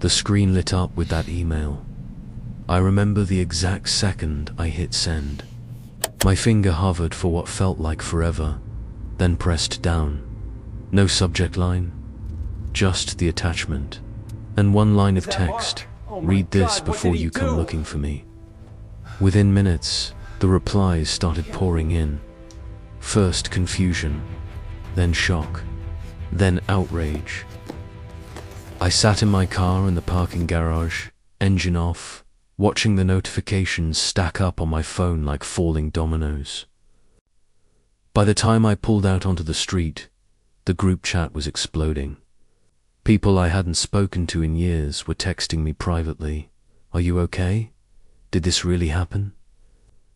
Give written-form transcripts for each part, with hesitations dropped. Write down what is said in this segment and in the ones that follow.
The screen lit up with that email. I remember the exact second I hit send. My finger hovered for what felt like forever, then pressed down. No subject line, just the attachment. And one line of text, read this before you come looking for me. Within minutes, the replies started pouring in. First confusion, then shock, then outrage. I sat in my car in the parking garage, engine off, watching the notifications stack up on my phone like falling dominoes. By the time I pulled out onto the street, the group chat was exploding. People I hadn't spoken to in years were texting me privately, "Are you okay? Did this really happen?"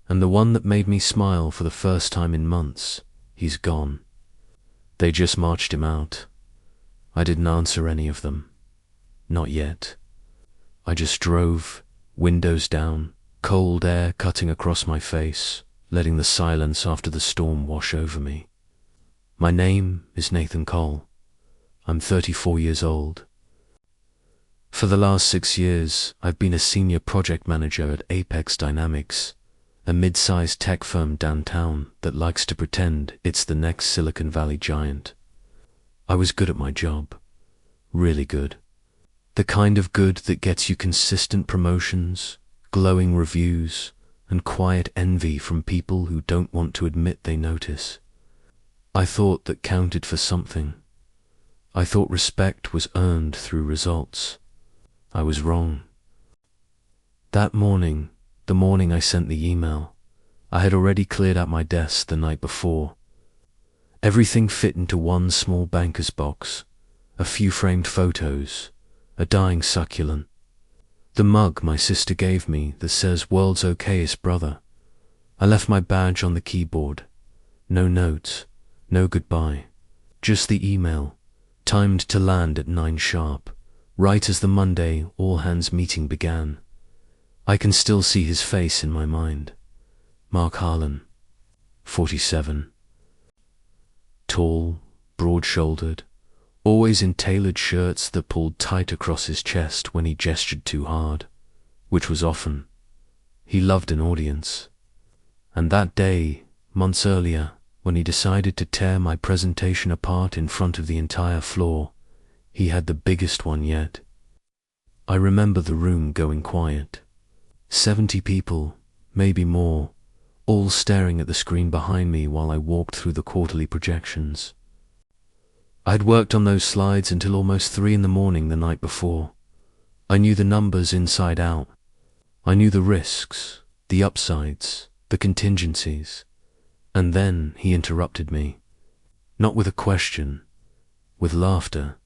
And the one that made me smile for the first time in months, he's gone. They just marched him out. I didn't answer any of them. Not yet. I just drove, windows down, cold air cutting across my face, letting the silence after the storm wash over me. My name is Nathan Cole. I'm 34 years old. For the last 6 years, I've been a senior project manager at Apex Dynamics, a mid-sized tech firm downtown that likes to pretend it's the next Silicon Valley giant. I was good at my job. Really good. The kind of good that gets you consistent promotions, glowing reviews, and quiet envy from people who don't want to admit they notice. I thought that counted for something. I thought respect was earned through results. I was wrong. That morning, the morning I sent the email, I had already cleared out my desk the night before. Everything fit into one small banker's box, a few framed photos, a dying succulent. The mug my sister gave me that says "World's okayest brother." I left my badge on the keyboard. No note, no goodbye, just the email, timed to land at 9 sharp, right as the Monday all-hands meeting began. I can still see his face in my mind. Mark Harlan, 47. Tall, broad-shouldered, always in tailored shirts that pulled tight across his chest when he gestured too hard, which was often. He loved an audience. And that day, months earlier, when he decided to tear my presentation apart in front of the entire floor, he had the biggest one yet. I remember the room going quiet. 70 people, maybe more, all staring at the screen behind me while I walked through the quarterly projections. I'd worked on those slides until almost 3 in the morning the night before. I knew the numbers inside out. I knew the risks, the upsides, the contingencies. And then he interrupted me. Not with a question, with laughter.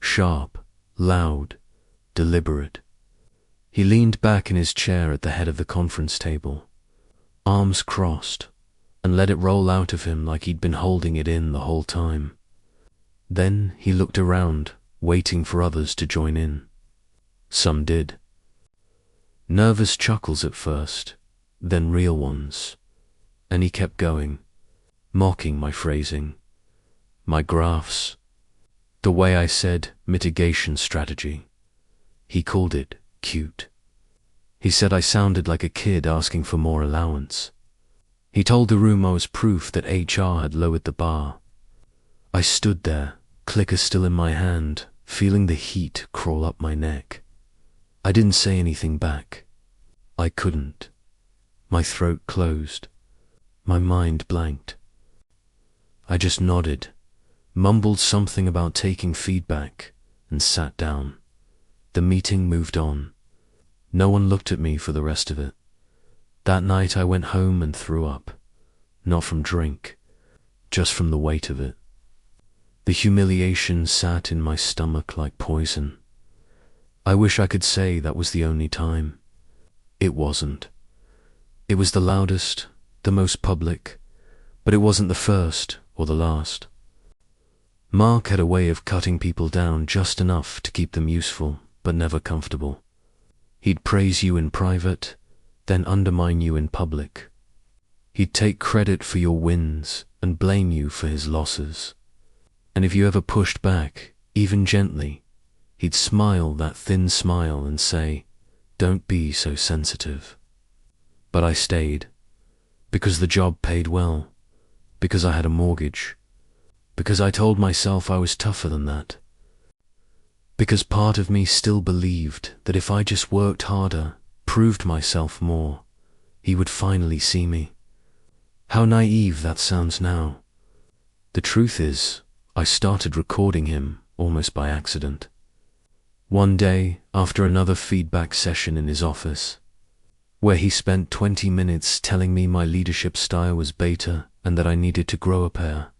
Sharp, loud, deliberate. He leaned back in his chair at the head of the conference table, arms crossed, and let it roll out of him like he'd been holding it in the whole time. Then he looked around, waiting for others to join in. Some did. Nervous chuckles at first, then real ones. And he kept going, mocking my phrasing, my graphs, the way I said mitigation strategy. He called it cute. He said I sounded like a kid asking for more allowance. He told the room I was proof that HR had lowered the bar. I stood there, clicker still in my hand, feeling the heat crawl up my neck. I didn't say anything back. I couldn't. My throat closed. My mind blanked. I just nodded, mumbled something about taking feedback, and sat down. The meeting moved on. No one looked at me for the rest of it. That night I went home and threw up. Not from drink, just from the weight of it. The humiliation sat in my stomach like poison. I wish I could say that was the only time. It wasn't. It was the loudest, the most public, but it wasn't the first or the last. Mark had a way of cutting people down just enough to keep them useful, but never comfortable. He'd praise you in private, then undermine you in public. He'd take credit for your wins and blame you for his losses. And if you ever pushed back, even gently, He'd smile that thin smile and say, "Don't be so sensitive." But I stayed, because the job paid well, because I had a mortgage, because I told myself I was tougher than that, because part of me still believed that if I just worked harder, proved myself more, he would finally see me. How naive that sounds now. The truth is, I started recording him almost by accident. One day, after another feedback session in his office, where he spent 20 minutes telling me my leadership style was beta and that I needed to grow a pair,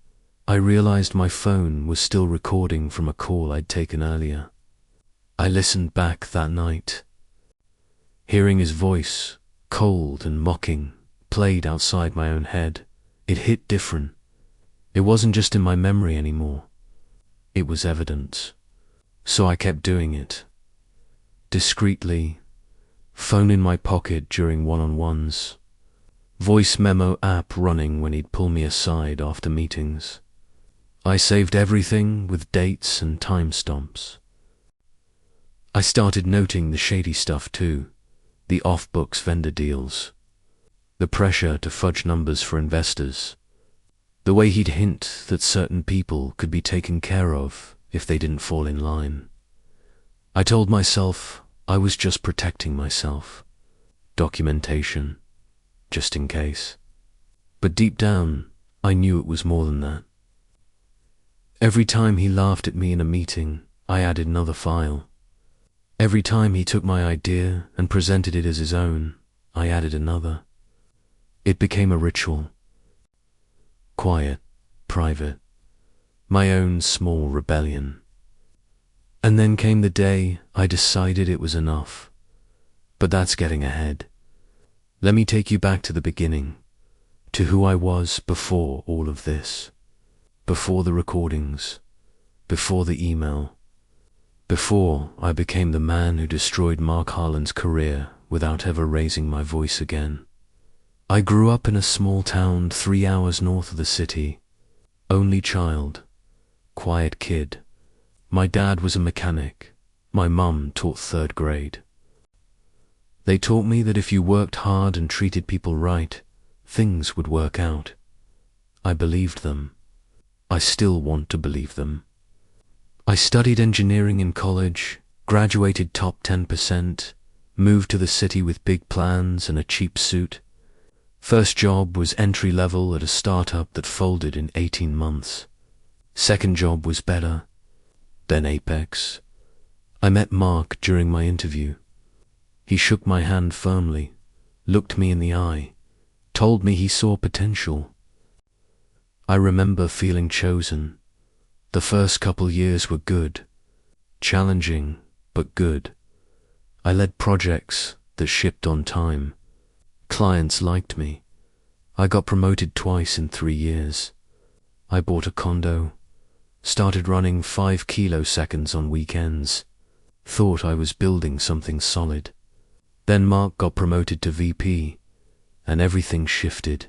I realized my phone was still recording from a call I'd taken earlier. I listened back that night. Hearing his voice, cold and mocking, played outside my own head, it hit different. It wasn't just in my memory anymore. It was evident. So I kept doing it. Discreetly, phone in my pocket during one-on-ones, voice memo app running when he'd pull me aside after meetings. I saved everything with dates and timestamps. I started noting the shady stuff too, the off-books vendor deals, the pressure to fudge numbers for investors, the way he'd hint that certain people could be taken care of if they didn't fall in line. I told myself I was just protecting myself. Documentation, just in case. But deep down, I knew it was more than that. Every time he laughed at me in a meeting, I added another file. Every time he took my idea and presented it as his own, I added another. It became a ritual. Quiet, private, my own small rebellion. And then came the day I decided it was enough. But that's getting ahead. Let me take you back to the beginning, to who I was before all of this, before the recordings, before the email, before I became the man who destroyed Mark Harlan's career without ever raising my voice again. I grew up in a small town 3 hours north of the city. Only child, quiet kid. My dad was a mechanic. My mum taught 3rd grade. They taught me that if you worked hard and treated people right, things would work out. I believed them. I still want to believe them. I studied engineering in college, graduated top 10%, moved to the city with big plans and a cheap suit. First job was entry level at a startup that folded in 18 months. Second job was better. Then Apex. I met Mark during my interview. He shook my hand firmly, looked me in the eye, told me he saw potential. I remember feeling chosen. The first couple years were good, challenging, but good. I led projects that shipped on time. Clients liked me. I got promoted twice in 3 years. I bought a condo, started running 5 kiloseconds on weekends, thought I was building something solid. Then Mark got promoted to VP, and everything shifted.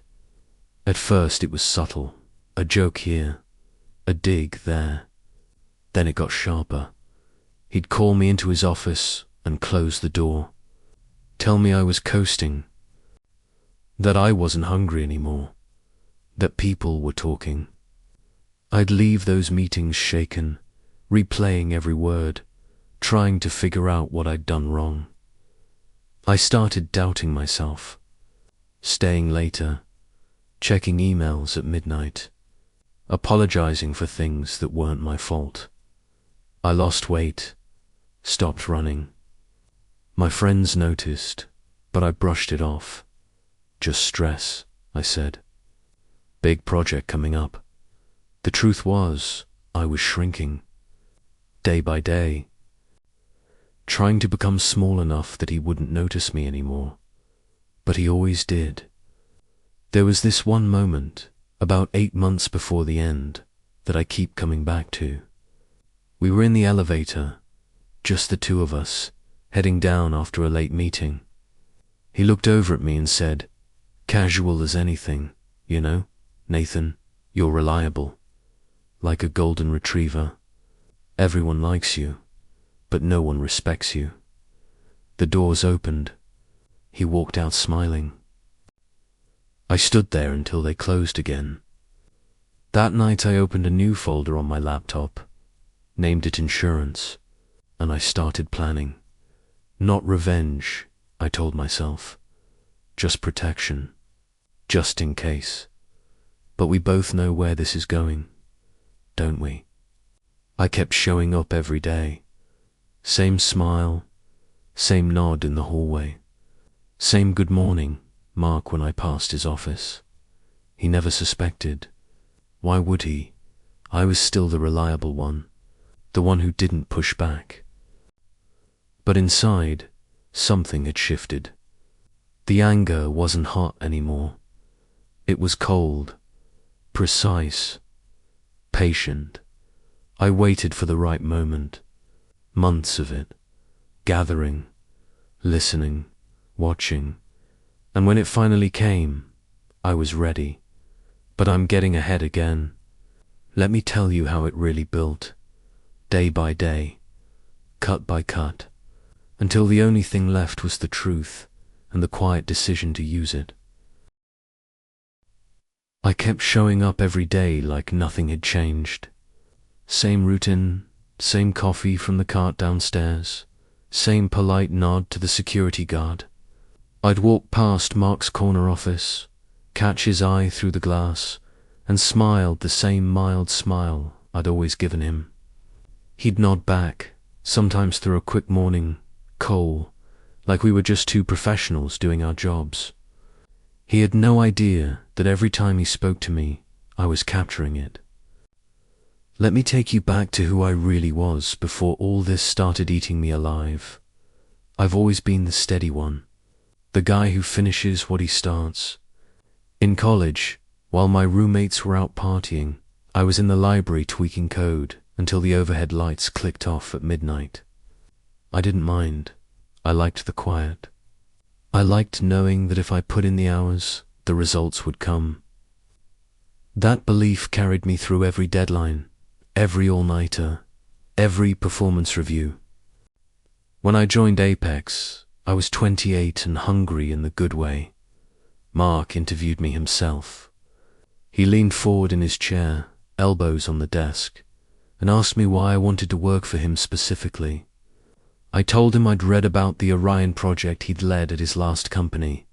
At first it was subtle, a joke here, a dig there. Then it got sharper. He'd call me into his office and close the door, tell me I was coasting, that I wasn't hungry anymore, that people were talking. I'd leave those meetings shaken, replaying every word, trying to figure out what I'd done wrong. I started doubting myself, staying later, checking emails at midnight, apologizing for things that weren't my fault. I lost weight, stopped running. My friends noticed, but I brushed it off. Just stress, I said. Big project coming up. The truth was, I was shrinking, day by day, trying to become small enough that he wouldn't notice me anymore. But he always did. There was this one moment, about 8 months before the end, that I keep coming back to. We were in the elevator, just the two of us, heading down after a late meeting. He looked over at me and said, "Casual as anything, you know, Nathan, you're reliable. Like a golden retriever. Everyone likes you. but no one respects you. The doors opened. He walked out smiling. I stood there until they closed again. That night I opened a new folder on my laptop, named it insurance, and I started planning. Not revenge, I told myself. Just protection. Just in case. But we both know where this is going, don't we? I kept showing up every day. Same smile, same nod in the hallway, same good morning, Mark, when I passed his office. He never suspected. Why would he? I was still the reliable one, the one who didn't push back. But inside, something had shifted. The anger wasn't hot anymore. It was cold, precise, patient. I waited for the right moment, months of it, gathering, listening, watching, and when it finally came, I was ready. But I'm getting ahead again. Let me tell you how it really built, day by day, cut by cut, until the only thing left was the truth and the quiet decision to use it. I kept showing up every day like nothing had changed. Same routine, same coffee from the cart downstairs, same polite nod to the security guard. I'd walk past Mark's corner office, catch his eye through the glass, and smiled the same mild smile I'd always given him. He'd nod back, sometimes through a quick morning coal, like we were just two professionals doing our jobs. He had no idea that every time he spoke to me, I was capturing it. Let me take you back to who I really was before all this started eating me alive. I've always been the steady one, the guy who finishes what he starts. In college, while my roommates were out partying, I was in the library tweaking code until the overhead lights clicked off at midnight. I didn't mind. I liked the quiet. I liked knowing that if I put in the hours, the results would come. That belief carried me through every deadline, every all-nighter, every performance review. When I joined Apex, I was 28 and hungry in the good way. Mark interviewed me himself. He leaned forward in his chair, elbows on the desk, and asked me why I wanted to work for him specifically. I told him I'd read about the Orion project he'd led at his last company,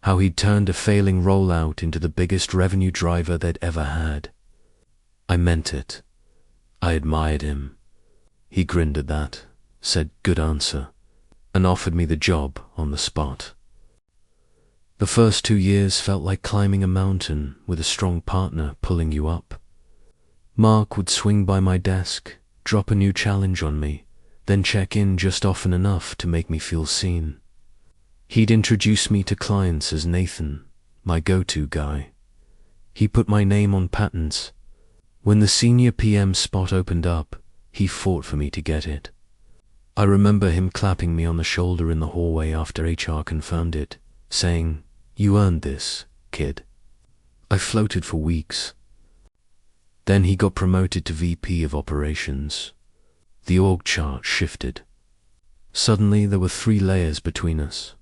how he'd turned a failing rollout into the biggest revenue driver they'd ever had. I meant it. I admired him. He grinned at that, said good answer, and offered me the job on the spot. The first 2 years felt like climbing a mountain with a strong partner pulling you up. Mark would swing by my desk, drop a new challenge on me, then check in just often enough to make me feel seen. He'd introduce me to clients as Nathan, my go-to guy. He put my name on patents. When the senior PM spot opened up, he fought for me to get it. I remember him clapping me on the shoulder in the hallway after HR confirmed it, saying, "You earned this, kid." I floated for weeks. Then he got promoted to VP of Operations. The org chart shifted. Suddenly there were 3 layers between us,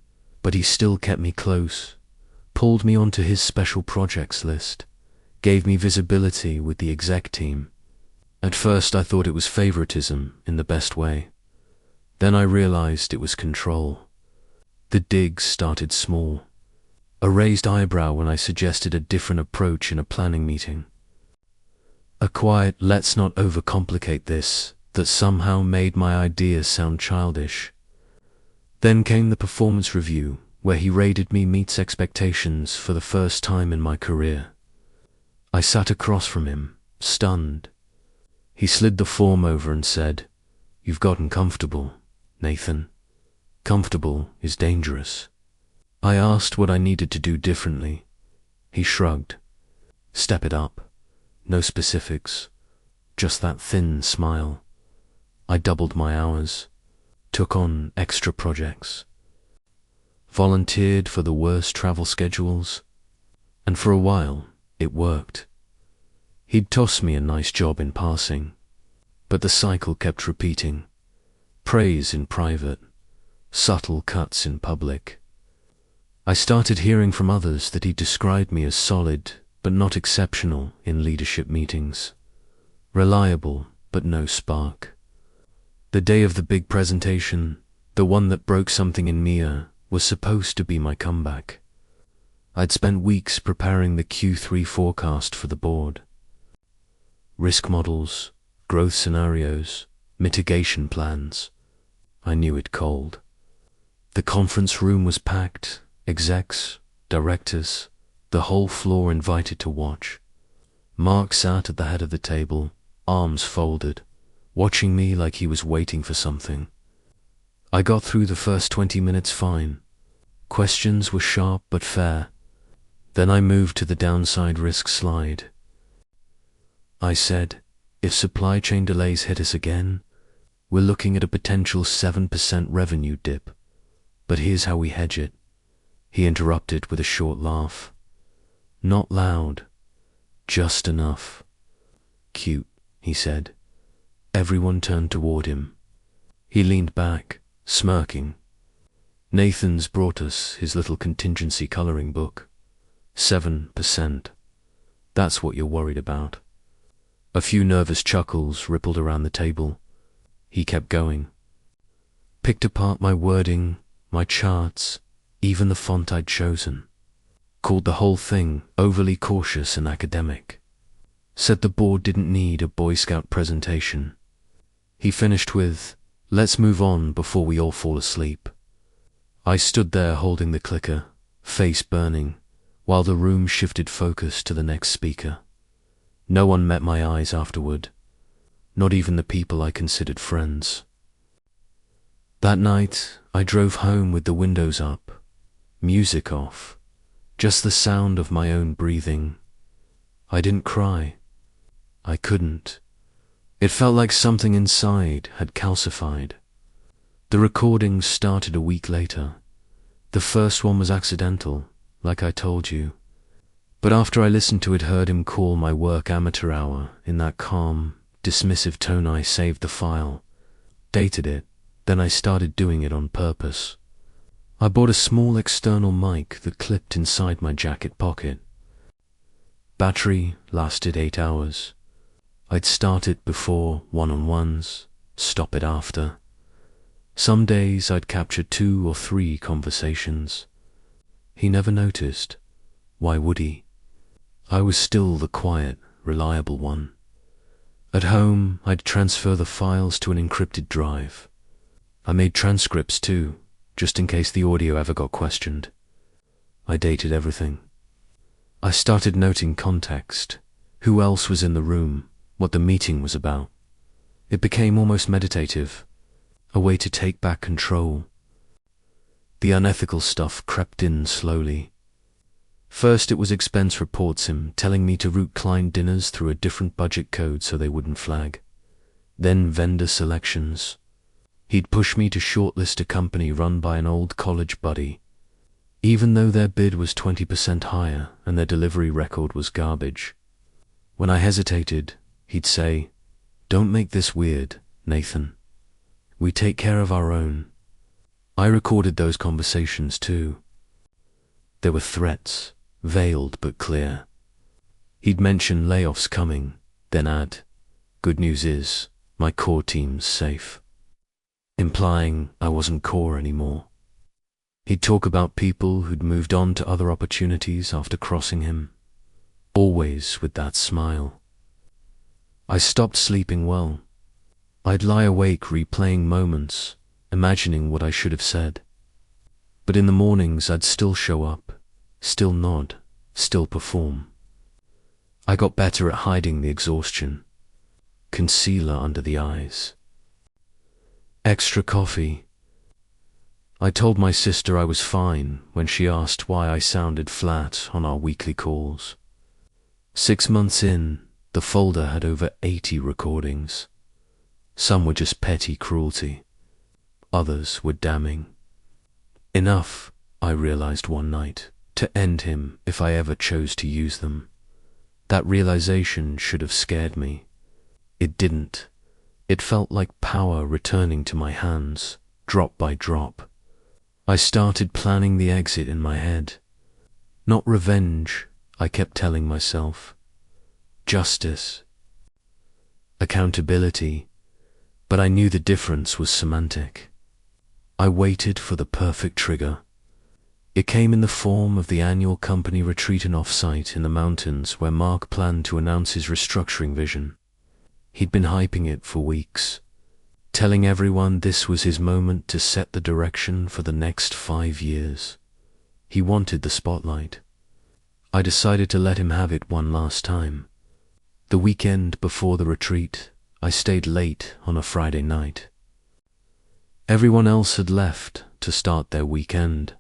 but he still kept me close, pulled me onto his special projects list, gave me visibility with the exec team. At first I thought it was favoritism in the best way. Then I realized it was control. The digs started small. A raised eyebrow when I suggested a different approach in a planning meeting. A quiet "let's not overcomplicate this" that somehow made my ideas sound childish. Then came the performance review, where he rated me meets expectations for the first time in my career. I sat across from him, stunned. He slid the form over and said, "You've gotten comfortable, Nathan. Comfortable is dangerous." I asked what I needed to do differently. He shrugged. "Step it up. No specifics. Just that thin smile." I doubled my hours, took on extra projects, volunteered for the worst travel schedules, and for a while it worked. He'd toss me a nice job in passing, but the cycle kept repeating. Praise in private, subtle cuts in public. I started hearing from others that he described me as solid but not exceptional in leadership meetings, reliable but no spark. The day of the big presentation, the one that broke something in Mia, was supposed to be my comeback. I'd spent weeks preparing the Q3 forecast for the board. Risk models, growth scenarios, mitigation plans. I knew it cold. The conference room was packed, execs, directors, the whole floor invited to watch. Mark sat at the head of the table, arms folded, watching me like he was waiting for something. I got through the first 20 minutes fine. Questions were sharp but fair. Then I moved to the downside risk slide. I said, if supply chain delays hit us again, we're looking at a potential 7% revenue dip. But here's how we hedge it. He interrupted with a short laugh. Not loud, just enough. Cute, he said. Everyone turned toward him. He leaned back, smirking. Nathan's brought us his little contingency coloring book. 7%. That's what you're worried about. A few nervous chuckles rippled around the table. He kept going. Picked apart my wording, my charts, even the font I'd chosen. Called the whole thing overly cautious and academic. Said the board didn't need a Boy Scout presentation. He finished with, let's move on before we all fall asleep. I stood there holding the clicker, face burning, while the room shifted focus to the next speaker. No one met my eyes afterward, not even the people I considered friends. That night, I drove home with the windows up, music off, just the sound of my own breathing. I didn't cry. I couldn't. It felt like something inside had calcified. The recordings started a week later. The first one was accidental, like I told you. But after I listened to it, heard him call my work amateur hour in that calm, dismissive tone, I saved the file, dated it, then I started doing it on purpose. I bought a small external mic that clipped inside my jacket pocket. Battery lasted 8 hours. I'd start it before one-on-ones, stop it after. Some days I'd capture 2 or 3 conversations. He never noticed. Why would he? I was still the quiet, reliable one. At home, I'd transfer the files to an encrypted drive. I made transcripts too, just in case the audio ever got questioned. I dated everything. I started noting context, who else was in the room, what the meeting was about. It became almost meditative, a way to take back control. The unethical stuff crept in slowly. First it was expense reports, him telling me to route client dinners through a different budget code so they wouldn't flag. Then vendor selections. He'd push me to shortlist a company run by an old college buddy. Even though their bid was 20% higher and their delivery record was garbage. When I hesitated, he'd say, "Don't make this weird, Nathan. We take care of our own." I recorded those conversations too. There were threats, veiled but clear. He'd mention layoffs coming, then add, "Good news is, my core team's safe," implying I wasn't core anymore. He'd talk about people who'd moved on to other opportunities after crossing him, always with that smile. I stopped sleeping well. I'd lie awake replaying moments, imagining what I should have said. But in the mornings I'd still show up, still nod, still perform. I got better at hiding the exhaustion. Concealer under the eyes. Extra coffee. I told my sister I was fine when she asked why I sounded flat on our weekly calls. 6 months in, the folder had over 80 recordings. Some were just petty cruelty. Others were damning. Enough, I realized one night, to end him if I ever chose to use them. That realization should have scared me. It didn't. It felt like power returning to my hands, drop by drop. I started planning the exit in my head. Not revenge, I kept telling myself. Justice. Accountability. But I knew the difference was semantic. I waited for the perfect trigger. It came in the form of the annual company retreat and off-site in the mountains where Mark planned to announce his restructuring vision. He'd been hyping it for weeks, telling everyone this was his moment to set the direction for the next 5 years. He wanted the spotlight. I decided to let him have it one last time. The weekend before the retreat, I stayed late on a Friday night. Everyone else had left to start their weekend.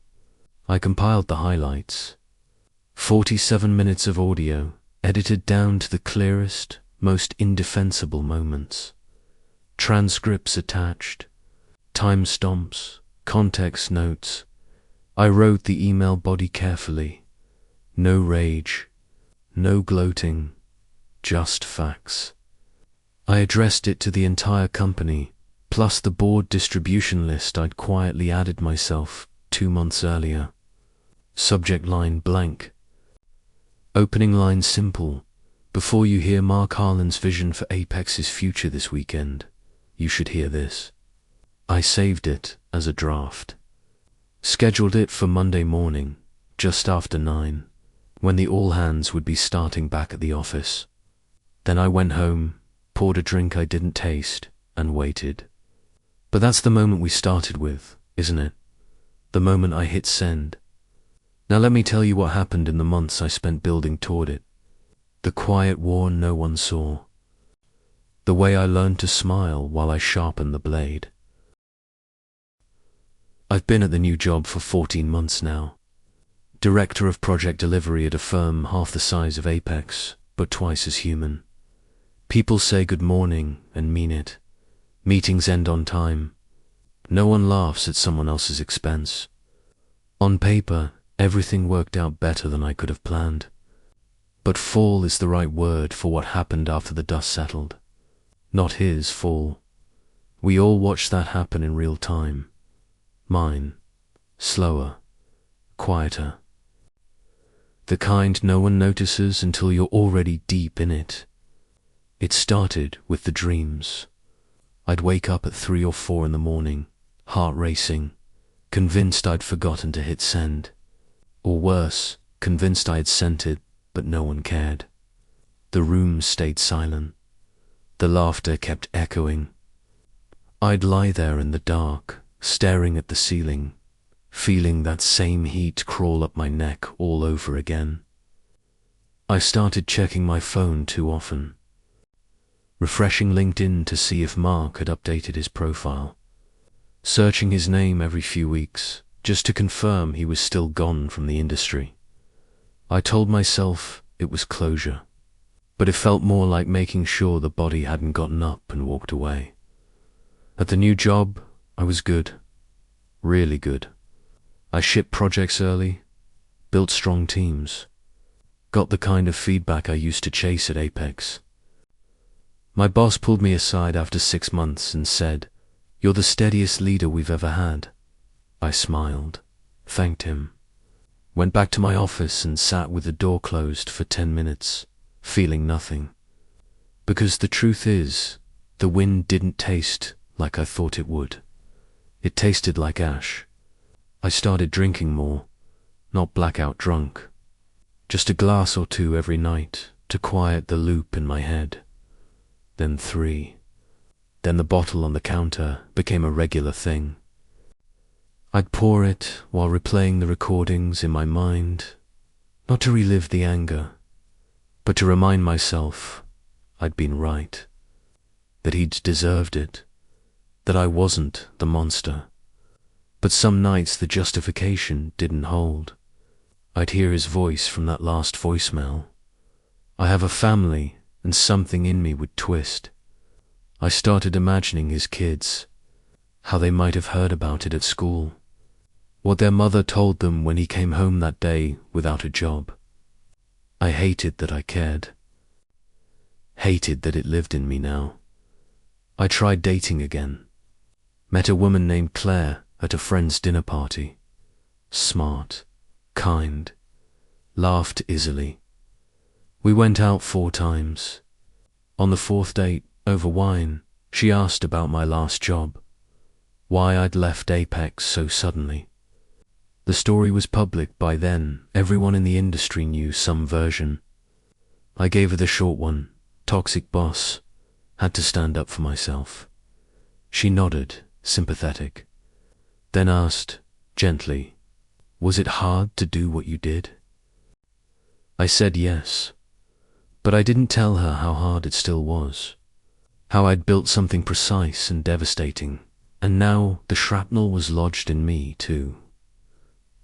I compiled the highlights. 47 minutes of audio, edited down to the clearest, most indefensible moments. Transcripts attached, timestamps, context notes. I wrote the email body carefully. No rage, no gloating, just facts. I addressed it to the entire company, plus the board distribution list I'd quietly added myself 2 months earlier. Subject line blank. Opening line simple. Before you hear Mark Harlan's vision for Apex's future this weekend, you should hear this. I saved it as a draft. Scheduled it for Monday morning, just after 9, when the all-hands would be starting back at the office. Then I went home, poured a drink I didn't taste, and waited. But that's the moment we started with, isn't it? The moment I hit send. Now let me tell you what happened in the months I spent building toward it. The quiet war no one saw. The way I learned to smile while I sharpened the blade. I've been at the new job for 14 months now. Director of project delivery at a firm half the size of Apex, but twice as human. People say good morning and mean it. Meetings end on time. No one laughs at someone else's expense. On paper, everything worked out better than I could have planned. But fall is the right word for what happened after the dust settled. Not his fall. We all watched that happen in real time. Mine. Slower. Quieter. The kind no one notices until you're already deep in it. It started with the dreams. I'd wake up at 3 or 4 in the morning, heart racing, convinced I'd forgotten to hit send. Or worse, convinced I had sent it, but no one cared. The room stayed silent. The laughter kept echoing. I'd lie there in the dark, staring at the ceiling, feeling that same heat crawl up my neck all over again. I started checking my phone too often. Refreshing LinkedIn to see if Mark had updated his profile. Searching his name every few weeks, just to confirm he was still gone from the industry. I told myself it was closure, but it felt more like making sure the body hadn't gotten up and walked away. At the new job, I was good. Really good. I shipped projects early, built strong teams, got the kind of feedback I used to chase at Apex. My boss pulled me aside after 6 months and said, "You're the steadiest leader we've ever had." I smiled, thanked him, went back to my office and sat with the door closed for 10 minutes, feeling nothing. Because the truth is, the wind didn't taste like I thought it would. It tasted like ash. I started drinking more, not blackout drunk, just a glass or 2 every night to quiet the loop in my head. Then 3. Then the bottle on the counter became a regular thing. I'd pour it while replaying the recordings in my mind, not to relive the anger, but to remind myself I'd been right, that he'd deserved it, that I wasn't the monster. But some nights the justification didn't hold. I'd hear his voice from that last voicemail. I have a family, and something in me would twist. I started imagining his kids, how they might have heard about it at school, what their mother told them when he came home that day without a job. I hated that I cared. Hated that it lived in me now. I tried dating again. Met a woman named Claire at a friend's dinner party. Smart, kind, laughed easily. We went out 4 times. On the 4th date, over wine, she asked about my last job, why I'd left Apex so suddenly. The story was public by then. Everyone in the industry knew some version. I gave her the short one. Toxic boss. Had to stand up for myself. She nodded, sympathetic, then asked, gently, was it hard to do what you did? I said yes, but I didn't tell her how hard it still was. How I'd built something precise and devastating, and now the shrapnel was lodged in me too.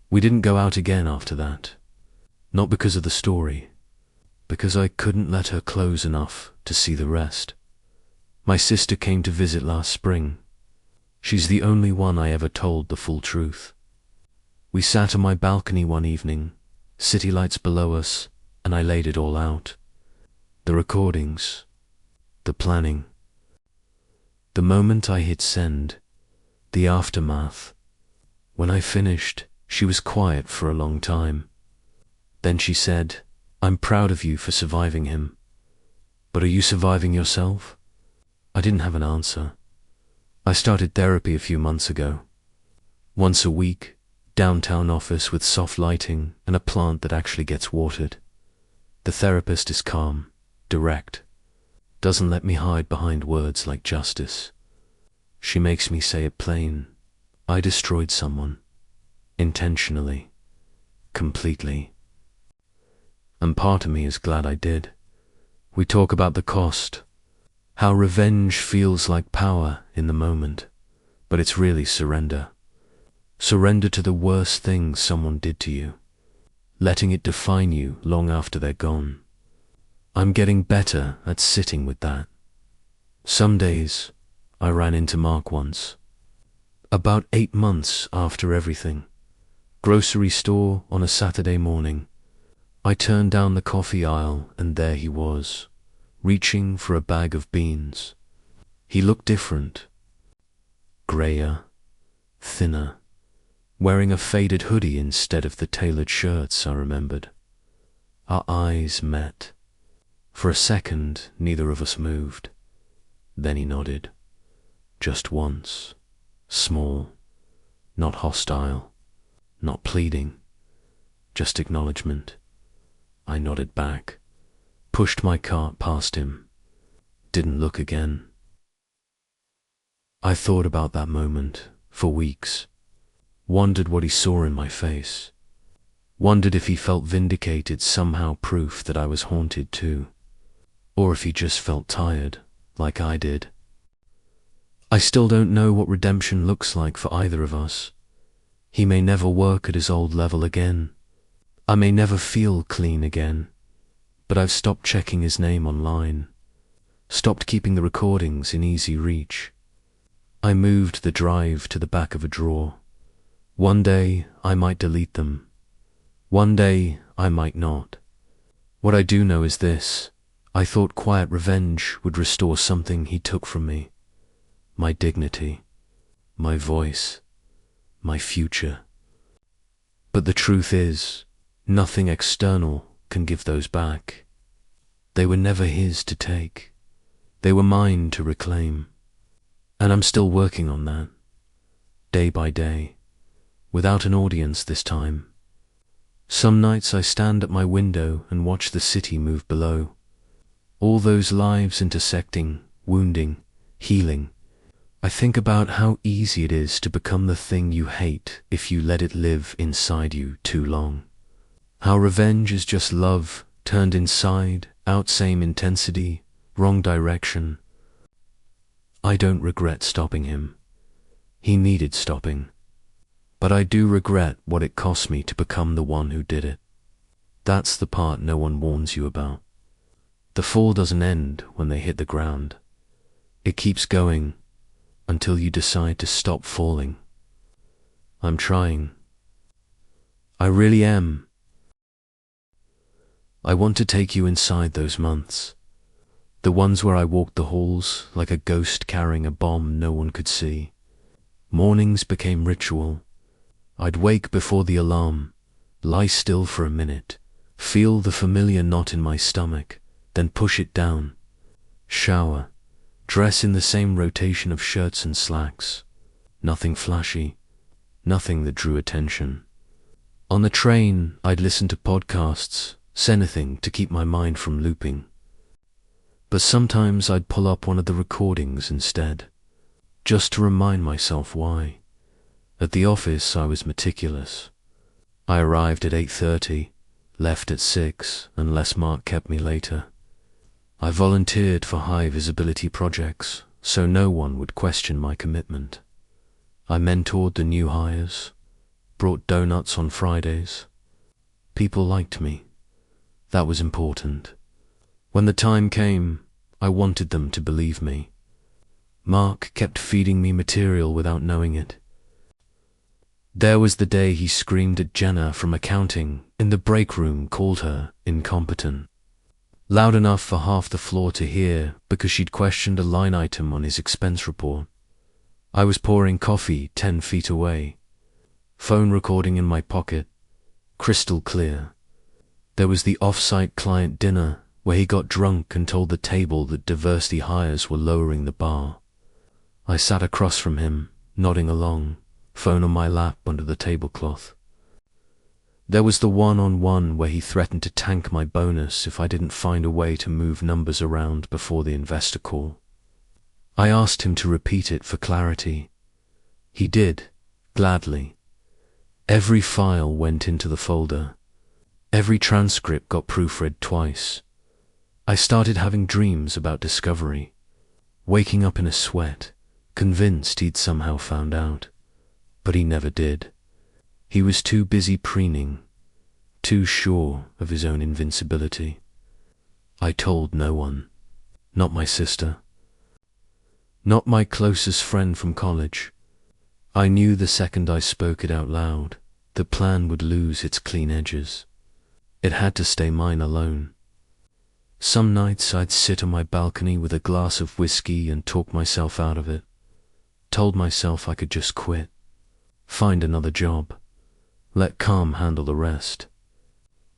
We didn't go out again after that. Not because of the story, because I couldn't let her close enough to see the rest. My sister came to visit last spring. She's the only one I ever told the full truth. We sat on my balcony one evening, city lights below us, and I laid it all out. The recordings, the planning. The moment I hit send, the aftermath. When I finished, she was quiet for a long time. Then she said, I'm proud of you for surviving him. But are you surviving yourself? I didn't have an answer. I started therapy a few months ago. Once a week, downtown office with soft lighting and a plant that actually gets watered. The therapist is calm, direct, doesn't let me hide behind words like justice. She makes me say it plain. I destroyed someone. Intentionally. Completely. And part of me is glad I did. We talk about the cost. How revenge feels like power in the moment, but it's really surrender. Surrender to the worst thing someone did to you, letting it define you long after they're gone. I'm getting better at sitting with that. Some days, I ran into Mark once. About 8 months after everything. Grocery store on a Saturday morning. I turned down the coffee aisle and there he was, reaching for a bag of beans. He looked different. Grayer, thinner, wearing a faded hoodie instead of the tailored shirts I remembered. Our eyes met. For a second, neither of us moved. Then he nodded. Just once. Small. Not hostile. Not pleading. Just acknowledgement. I nodded back. Pushed my cart past him. Didn't look again. I thought about that moment for weeks. Wondered what he saw in my face. Wondered if he felt vindicated, somehow proof that I was haunted too. Or if he just felt tired, like I did. I still don't know what redemption looks like for either of us. He may never work at his old level again. I may never feel clean again. But I've stopped checking his name online. Stopped keeping the recordings in easy reach. I moved the drive to the back of a drawer. One day I might delete them. One day I might not. What I do know is this. I thought quiet revenge would restore something he took from me. My dignity, my voice, my future. But the truth is, nothing external can give those back. They were never his to take. They were mine to reclaim. And I'm still working on that, day by day, without an audience this time. Some nights I stand at my window and watch the city move below. All those lives intersecting, wounding, healing. I think about how easy it is to become the thing you hate if you let it live inside you too long. How revenge is just love turned inside, out, same intensity, wrong direction. I don't regret stopping him. He needed stopping. But I do regret what it cost me to become the one who did it. That's the part no one warns you about. The fall doesn't end when they hit the ground. It keeps going until you decide to stop falling. I'm trying. I really am. I want to take you inside those months. The ones where I walked the halls like a ghost carrying a bomb no one could see. Mornings became ritual. I'd wake before the alarm, lie still for a minute, feel the familiar knot in my stomach, then push it down. Shower, dress in the same rotation of shirts and slacks. Nothing flashy, nothing that drew attention. On the train, I'd listen to podcasts, anything to keep my mind from looping. But sometimes I'd pull up one of the recordings instead, just to remind myself why. At the office, I was meticulous. I arrived at 8:30, left at 6, unless Mark kept me later. I volunteered for high-visibility projects, so no one would question my commitment. I mentored the new hires, brought donuts on Fridays. People liked me. That was important. When the time came, I wanted them to believe me. Mark kept feeding me material without knowing it. There was the day he screamed at Jenna from accounting in the break room, called her incompetent. Loud enough for half the floor to hear because she'd questioned a line item on his expense report. I was pouring coffee 10 feet away, phone recording in my pocket, crystal clear. There was the off-site client dinner where he got drunk and told the table that diversity hires were lowering the bar. I sat across from him, nodding along, phone on my lap under the tablecloth. There was the one-on-one where he threatened to tank my bonus if I didn't find a way to move numbers around before the investor call. I asked him to repeat it for clarity. He did, gladly. Every file went into the folder. Every transcript got proofread twice. I started having dreams about discovery, waking up in a sweat, convinced he'd somehow found out. But he never did. He was too busy preening, too sure of his own invincibility. I told no one. Not my sister. Not my closest friend from college. I knew the second I spoke it out loud, the plan would lose its clean edges. It had to stay mine alone. Some nights I'd sit on my balcony with a glass of whiskey and talk myself out of it. Told myself I could just quit. Find another job. Let calm handle the rest.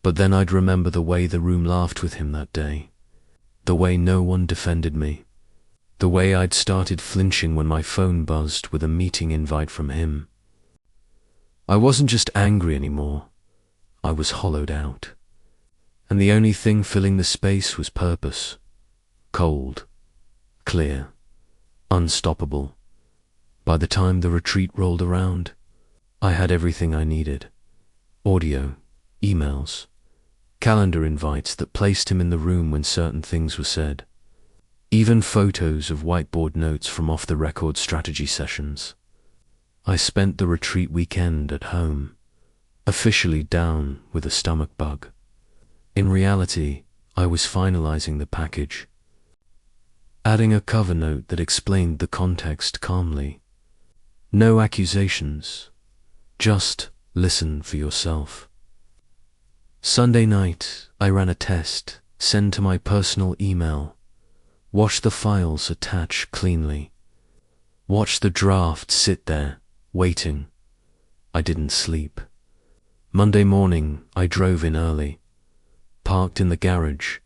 But then I'd remember the way the room laughed with him that day. The way no one defended me. The way I'd started flinching when my phone buzzed with a meeting invite from him. I wasn't just angry anymore. I was hollowed out. And the only thing filling the space was purpose. Cold. Clear. Unstoppable. By the time the retreat rolled around, I had everything I needed. Audio, emails, calendar invites that placed him in the room when certain things were said. Even photos of whiteboard notes from off-the-record strategy sessions. I spent the retreat weekend at home, officially down with a stomach bug. In reality, I was finalizing the package, adding a cover note that explained the context calmly. No accusations. Just listen for yourself. Sunday night, I ran a test, send to my personal email. Wash the files attached cleanly. Watch the draft sit there, waiting. I didn't sleep. Monday morning, I drove in early, parked in the garage,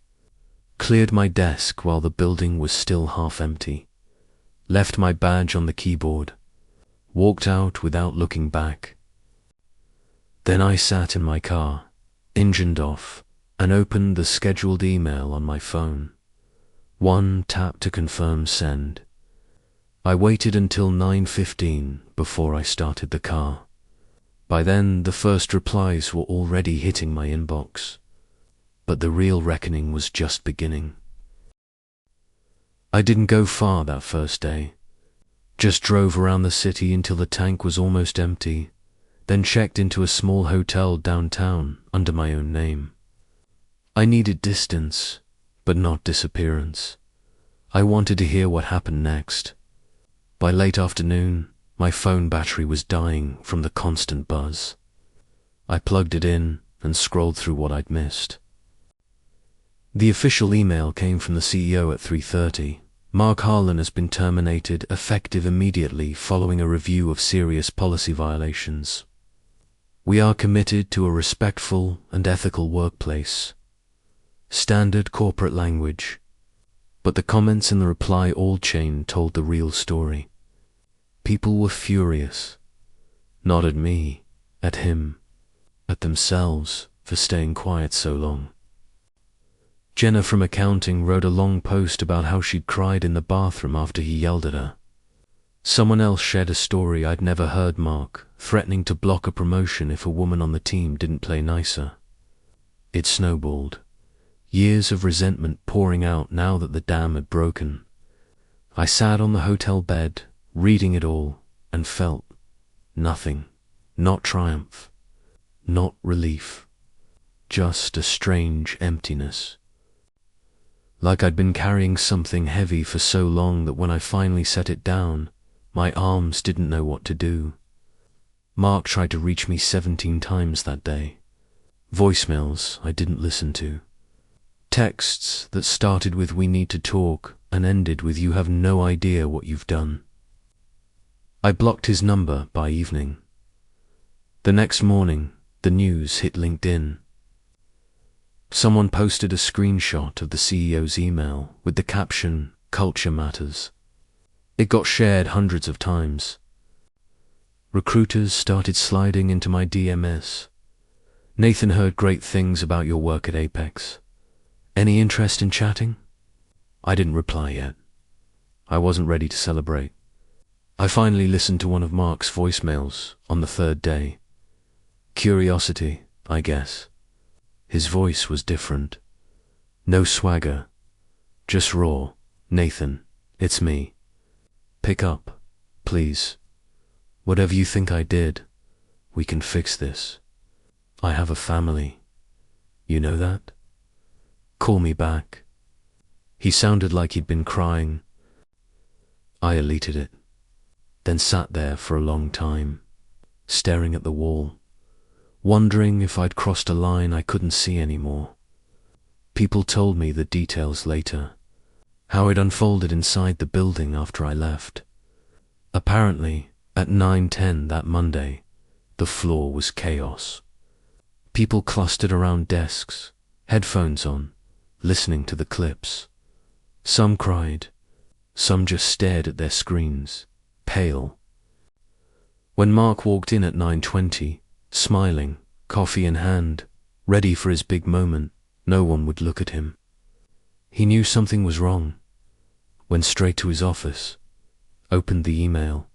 cleared my desk while the building was still half empty, left my badge on the keyboard, walked out without looking back. Then I sat in my car, engined off, and opened the scheduled email on my phone. One tap to confirm send. I waited until 9:15 before I started the car. By then, the first replies were already hitting my inbox. But the real reckoning was just beginning. I didn't go far that first day. Just drove around the city until the tank was almost empty, then checked into a small hotel downtown under my own name. I needed distance, but not disappearance. I wanted to hear what happened next. By late afternoon, my phone battery was dying from the constant buzz. I plugged it in and scrolled through what I'd missed. The official email came from the CEO at 3:30. Mark Harlan has been terminated, effective immediately following a review of serious policy violations. We are committed to a respectful and ethical workplace. Standard corporate language. But the comments in the reply all chain told the real story. People were furious. Not at me, at him, at themselves for staying quiet so long. Jenna from accounting wrote a long post about how she'd cried in the bathroom after he yelled at her. Someone else shared a story I'd never heard, Mark threatening to block a promotion if a woman on the team didn't play nicer. It snowballed. Years of resentment pouring out now that the dam had broken. I sat on the hotel bed, reading it all, and felt nothing. Not triumph. Not relief. Just a strange emptiness. Like I'd been carrying something heavy for so long that when I finally set it down, my arms didn't know what to do. Mark tried to reach me 17 times that day. Voicemails I didn't listen to. Texts that started with "we need to talk" and ended with "you have no idea what you've done." I blocked his number by evening. The next morning, the news hit LinkedIn. Someone posted a screenshot of the CEO's email with the caption, "Culture Matters." It got shared hundreds of times. Recruiters started sliding into my DMs. "Nathan heard great things about your work at Apex. Any interest in chatting?" I didn't reply yet. I wasn't ready to celebrate. I finally listened to one of Mark's voicemails on the third day. Curiosity, I guess. His voice was different. No swagger. Just raw. "Nathan, it's me. Pick up, please. Whatever you think I did, we can fix this. I have a family. You know that? Call me back." He sounded like he'd been crying. I deleted it, then sat there for a long time, staring at the wall, wondering if I'd crossed a line I couldn't see anymore. People told me the details later, how it unfolded inside the building after I left. Apparently, at 9:10 that Monday, the floor was chaos. People clustered around desks, headphones on, listening to the clips. Some cried, some just stared at their screens, pale. When Mark walked in at 9:20, smiling, coffee in hand, ready for his big moment, no one would look at him. He knew something was wrong. Went straight to his office, opened the email.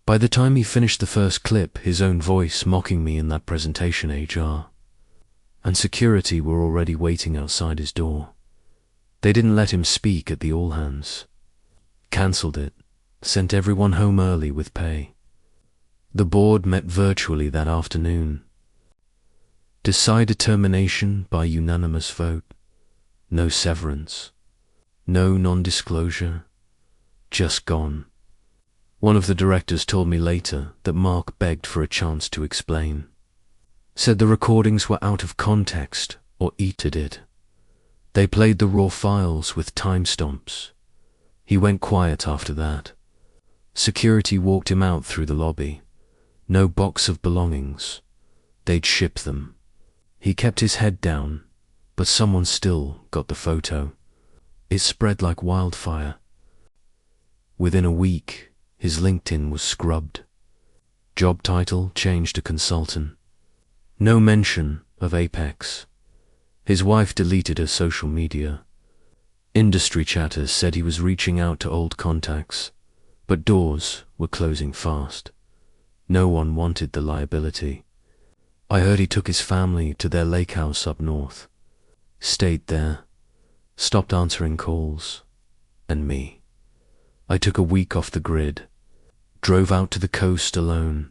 By the time he finished the first clip, his own voice mocking me in that presentation HR, and security were already waiting outside his door. They didn't let him speak at the all-hands. Cancelled it, sent everyone home early with pay. The board met virtually that afternoon. Decided termination by unanimous vote. No severance. No non-disclosure. Just gone. One of the directors told me later that Mark begged for a chance to explain. Said the recordings were out of context or edited. They played the raw files with timestamps. He went quiet after that. Security walked him out through the lobby. No box of belongings. They'd ship them. He kept his head down, but someone still got the photo. It spread like wildfire. Within a week, his LinkedIn was scrubbed. Job title changed to consultant. No mention of Apex. His wife deleted her social media. Industry chatters said he was reaching out to old contacts, but doors were closing fast. No one wanted the liability. I heard he took his family to their lake house up north. Stayed there. Stopped answering calls. And me. I took a week off the grid. Drove out to the coast alone.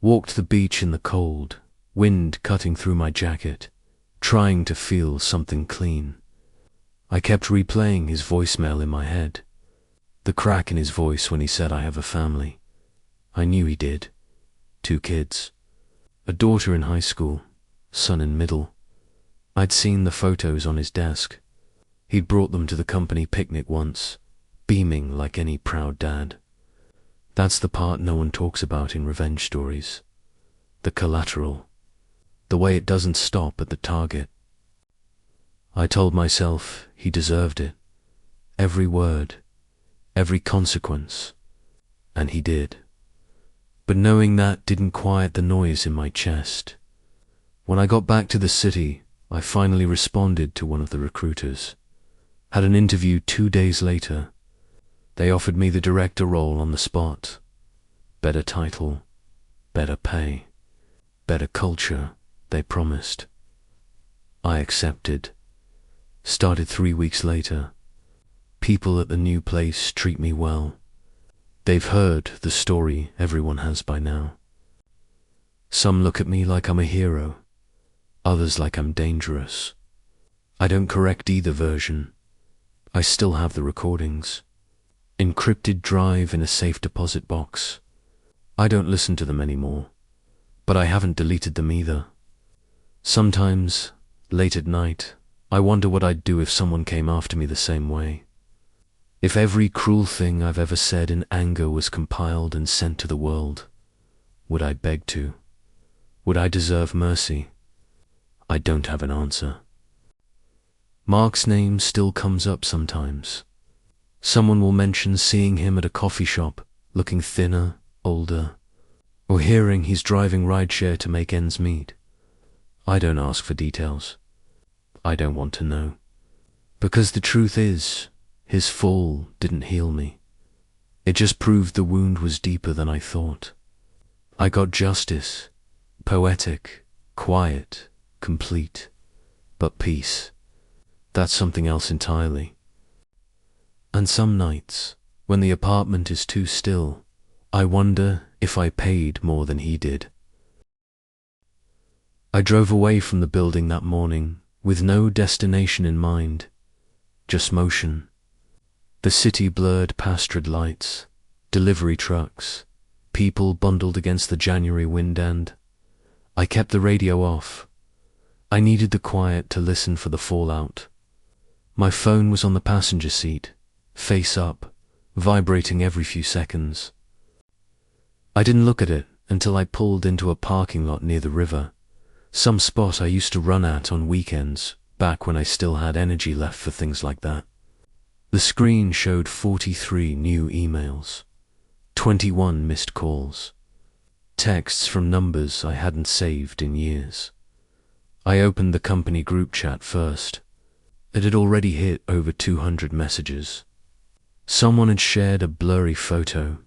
Walked the beach in the cold, wind cutting through my jacket, trying to feel something clean. I kept replaying his voicemail in my head. The crack in his voice when he said "I have a family." I knew he did. 2 kids. A daughter in high school, son in middle. I'd seen the photos on his desk. He'd brought them to the company picnic once, beaming like any proud dad. That's the part no one talks about in revenge stories. The collateral. The way it doesn't stop at the target. I told myself he deserved it. Every word, every consequence. And he did. But knowing that didn't quiet the noise in my chest. When I got back to the city, I finally responded to one of the recruiters. Had an interview 2 days later. They offered me the director role on the spot. Better title, better pay, better culture, they promised. I accepted. Started 3 weeks later. People at the new place treat me well. They've heard the story everyone has by now. Some look at me like I'm a hero, others like I'm dangerous. I don't correct either version. I still have the recordings. Encrypted drive in a safe deposit box. I don't listen to them anymore, but I haven't deleted them either. Sometimes, late at night, I wonder what I'd do if someone came after me the same way. If every cruel thing I've ever said in anger was compiled and sent to the world, would I beg to? Would I deserve mercy? I don't have an answer. Mark's name still comes up sometimes. Someone will mention seeing him at a coffee shop, looking thinner, older, or hearing he's driving rideshare to make ends meet. I don't ask for details. I don't want to know. Because the truth is, his fall didn't heal me. It just proved the wound was deeper than I thought. I got justice, poetic, quiet, complete, but peace. That's something else entirely. And some nights, when the apartment is too still, I wonder if I paid more than he did. I drove away from the building that morning with no destination in mind, just motion. The city blurred past red lights, delivery trucks, people bundled against the January wind, and I kept the radio off. I needed the quiet to listen for the fallout. My phone was on the passenger seat, face up, vibrating every few seconds. I didn't look at it until I pulled into a parking lot near the river, some spot I used to run at on weekends, back when I still had energy left for things like that. The screen showed 43 new emails, 21 missed calls, texts from numbers I hadn't saved in years. I opened the company group chat first. It had already hit over 200 messages. Someone had shared a blurry photo,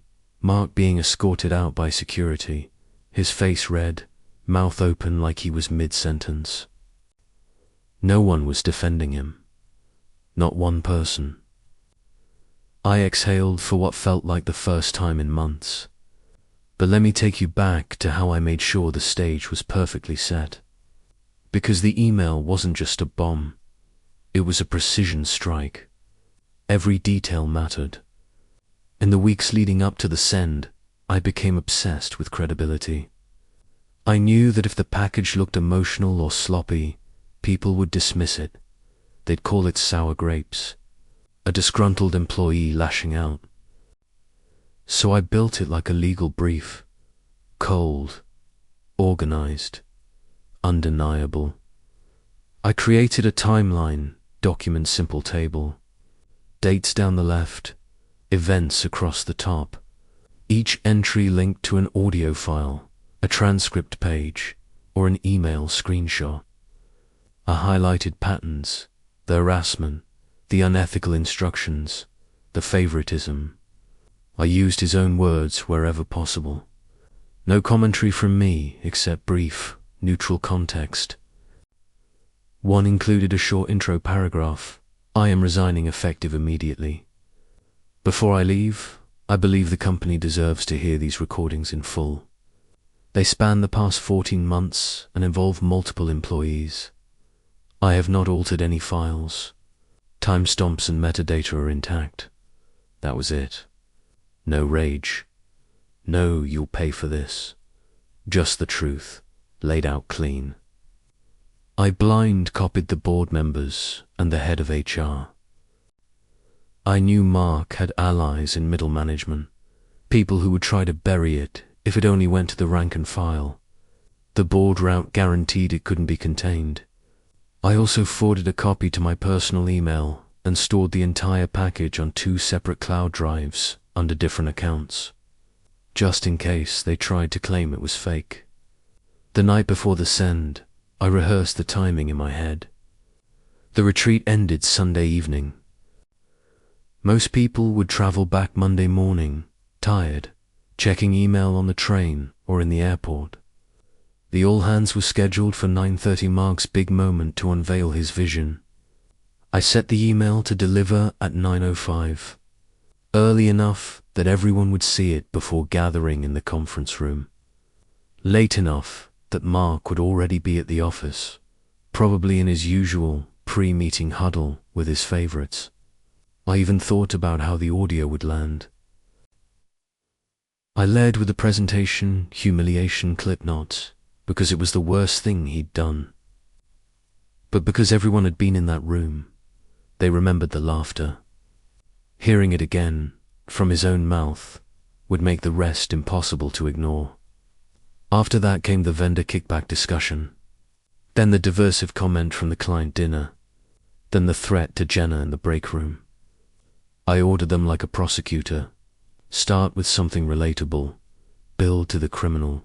Mark being escorted out by security, his face red, mouth open like he was mid-sentence. No one was defending him. Not one person. I exhaled for what felt like the first time in months. But let me take you back to how I made sure the stage was perfectly set. Because the email wasn't just a bomb. It was a precision strike. Every detail mattered. In the weeks leading up to the send, I became obsessed with credibility. I knew that if the package looked emotional or sloppy, people would dismiss it. They'd call it sour grapes. A disgruntled employee lashing out. So I built it like a legal brief. Cold, organized, undeniable. I created a timeline, document simple table. Dates down the left, events across the top. Each entry linked to an audio file, a transcript page, or an email screenshot. I highlighted patterns, the harassment, the unethical instructions, the favoritism. I used his own words wherever possible. No commentary from me except brief, neutral context. One included a short intro paragraph. I am resigning effective immediately. Before I leave, I believe the company deserves to hear these recordings in full. They span the past 14 months and involve multiple employees. I have not altered any files. Timestamps and metadata are intact. That was it. No rage. No, you'll pay for this. Just the truth, laid out clean. I blind copied the board members and the head of HR. I knew Mark had allies in middle management, people who would try to bury it if it only went to the rank and file. The board route guaranteed it couldn't be contained. I also forwarded a copy to my personal email and stored the entire package on 2 separate cloud drives under different accounts, just in case they tried to claim it was fake. The night before the send, I rehearsed the timing in my head. The retreat ended Sunday evening. Most people would travel back Monday morning, tired, checking email on the train or in the airport. The all-hands were scheduled for 9:30 Mark's big moment to unveil his vision. I set the email to deliver at 9:05, early enough that everyone would see it before gathering in the conference room, late enough that Mark would already be at the office, probably in his usual pre-meeting huddle with his favorites. I even thought about how the audio would land. I led with the presentation humiliation clip notes because it was the worst thing he'd done. But because everyone had been in that room, they remembered the laughter. Hearing it again, from his own mouth, would make the rest impossible to ignore. After that came the vendor kickback discussion, then the diversive comment from the client dinner, then the threat to Jenna in the break room. I ordered them like a prosecutor. Start with something relatable, build to the criminal.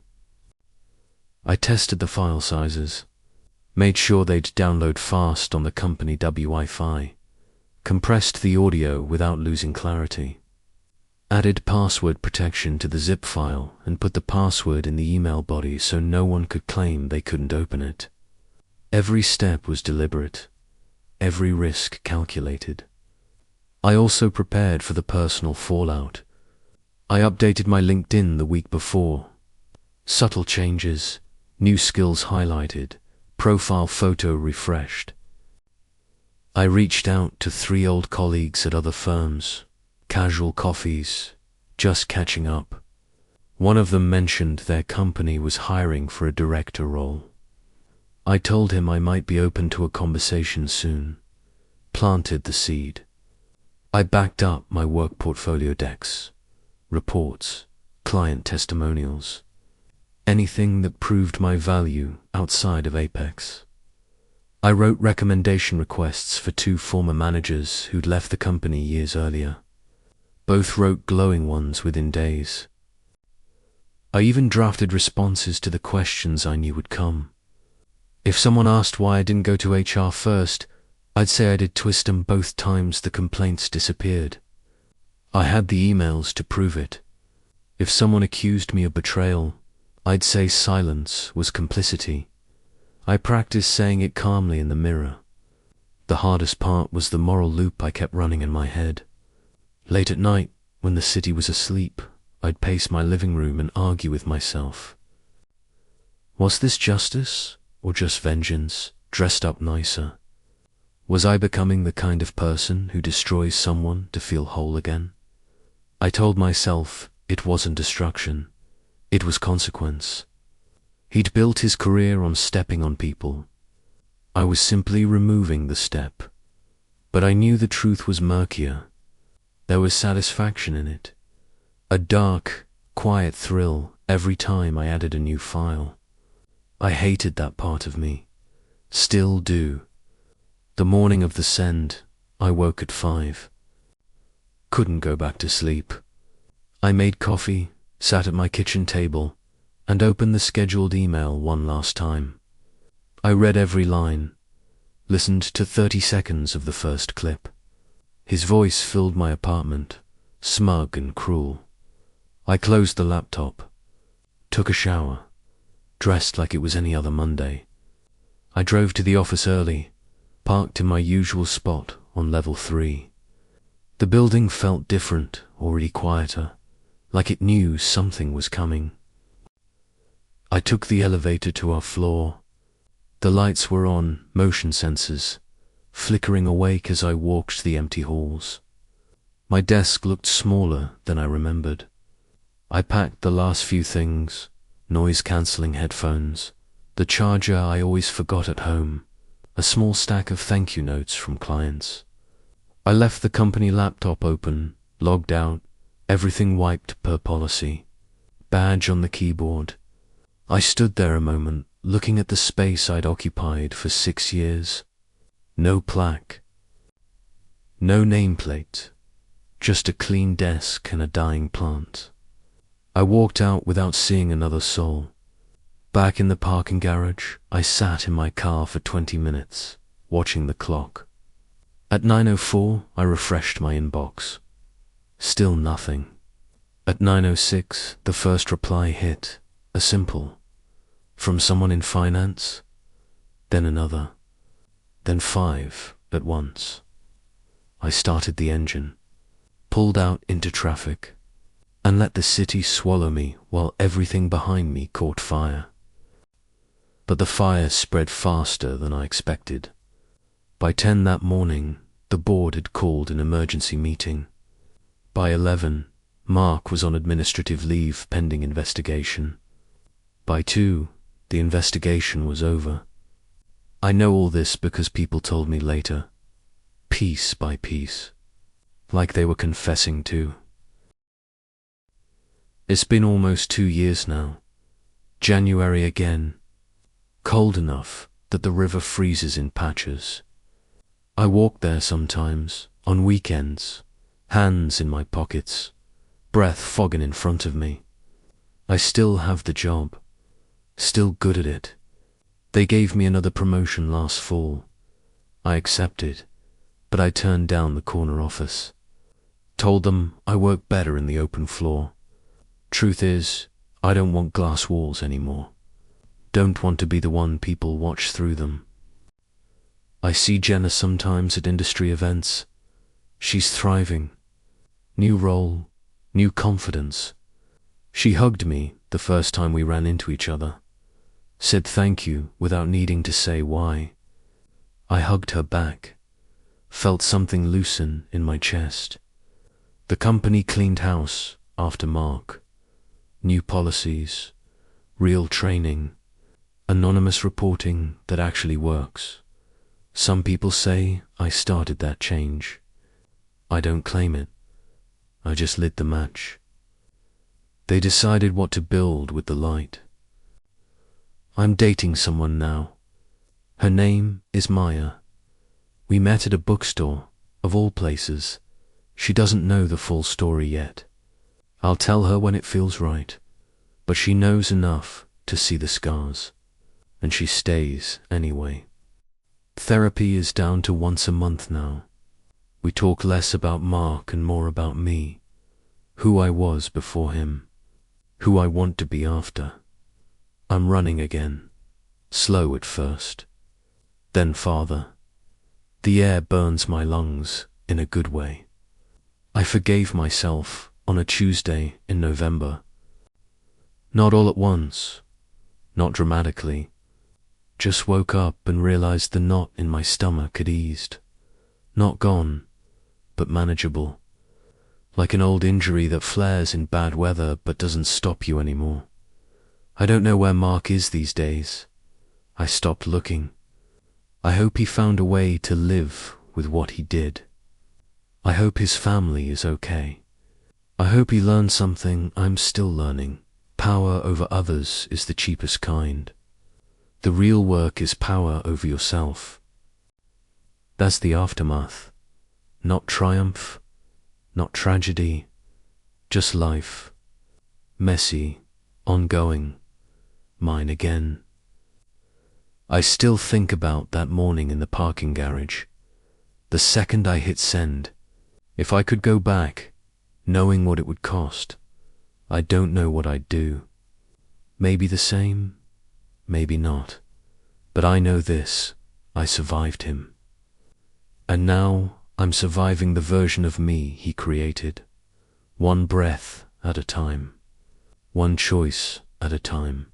I tested the file sizes, made sure they'd download fast on the company Wi-Fi, compressed the audio without losing clarity, added password protection to the zip file and put the password in the email body so no one could claim they couldn't open it. Every step was deliberate, every risk calculated. I also prepared for the personal fallout. I updated my LinkedIn the week before. Subtle changes, new skills highlighted, profile photo refreshed. I reached out to 3 old colleagues at other firms, casual coffees, just catching up. One of them mentioned their company was hiring for a director role. I told him I might be open to a conversation soon, planted the seed. I backed up my work portfolio decks, reports, client testimonials, anything that proved my value outside of Apex. I wrote recommendation requests for 2 former managers who'd left the company years earlier. Both wrote glowing ones within days. I even drafted responses to the questions I knew would come. If someone asked why I didn't go to HR first, I'd say I did twist 'em both times the complaints disappeared. I had the emails to prove it. If someone accused me of betrayal, I'd say silence was complicity. I practiced saying it calmly in the mirror. The hardest part was the moral loop I kept running in my head. Late at night, when the city was asleep, I'd pace my living room and argue with myself. Was this justice, or just vengeance, dressed up nicer? Was I becoming the kind of person who destroys someone to feel whole again? I told myself it wasn't destruction, it was consequence. He'd built his career on stepping on people. I was simply removing the step. But I knew the truth was murkier. There was satisfaction in it. A dark, quiet thrill every time I added a new file. I hated that part of me. Still do. The morning of the send, I woke at 5. Couldn't go back to sleep. I made coffee, sat at my kitchen table, and opened the scheduled email one last time. I read every line, listened to 30 seconds of the first clip. His voice filled my apartment, smug and cruel. I closed the laptop, took a shower, dressed like it was any other Monday. I drove to the office early, parked in my usual spot on level 3. The building felt different, already quieter, like it knew something was coming. I took the elevator to our floor. The lights were on, motion sensors, flickering awake as I walked the empty halls. My desk looked smaller than I remembered. I packed the last few things, noise-cancelling headphones, the charger I always forgot at home, a small stack of thank you notes from clients. I left the company laptop open, logged out, everything wiped per policy. Badge on the keyboard. I stood there a moment, looking at the space I'd occupied for 6 years. No plaque. No nameplate. Just a clean desk and a dying plant. I walked out without seeing another soul. Back in the parking garage, I sat in my car for 20 minutes, watching the clock. At 9:04, I refreshed my inbox. Still nothing. At 9:06, the first reply hit, a simple, from someone in finance, then another, then 5 at once. I started the engine, pulled out into traffic, and let the city swallow me while everything behind me caught fire. But the fire spread faster than I expected. By 10 that morning, the board had called an emergency meeting. By 11, Mark was on administrative leave pending investigation. By 2, the investigation was over. I know all this because people told me later, piece by piece, like they were confessing too. It's been almost 2 years now. January again. Cold enough that the river freezes in patches. I walk there sometimes, on weekends, hands in my pockets, breath fogging in front of me. I still have the job, still good at it. They gave me another promotion last fall. I accepted, but I turned down the corner office. Told them I work better in the open floor. Truth is, I don't want glass walls anymore. Don't want to be the one people watch through them. I see Jenna sometimes at industry events. She's thriving. New role, new confidence. She hugged me the first time we ran into each other. Said thank you without needing to say why. I hugged her back. Felt something loosen in my chest. The company cleaned house after Mark. New policies, real training, anonymous reporting that actually works. Some people say I started that change. I don't claim it. I just lit the match. They decided what to build with the light. I'm dating someone now. Her name is Maya. We met at a bookstore, of all places. She doesn't know the full story yet. I'll tell her when it feels right, but she knows enough to see the scars, and she stays anyway. Therapy is down to once a month now. We talk less about Mark and more about me, who I was before him, who I want to be after. I'm running again, slow at first, then farther. The air burns my lungs in a good way. I forgave myself on a Tuesday in November. Not all at once, not dramatically. Just woke up and realized the knot in my stomach had eased. Not gone, but manageable. Like an old injury that flares in bad weather but doesn't stop you anymore. I don't know where Mark is these days. I stopped looking. I hope he found a way to live with what he did. I hope his family is okay. I hope he learned something I'm still learning. Power over others is the cheapest kind. The real work is power over yourself. That's the aftermath. Not triumph, not tragedy, just life. Messy, ongoing, mine again. I still think about that morning in the parking garage. The second I hit send. If I could go back, knowing what it would cost, I don't know what I'd do. Maybe the same, maybe not. But I know this, I survived him. And now I'm surviving the version of me he created. One breath at a time. One choice at a time.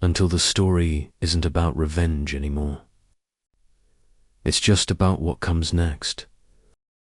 Until the story isn't about revenge anymore. It's just about what comes next.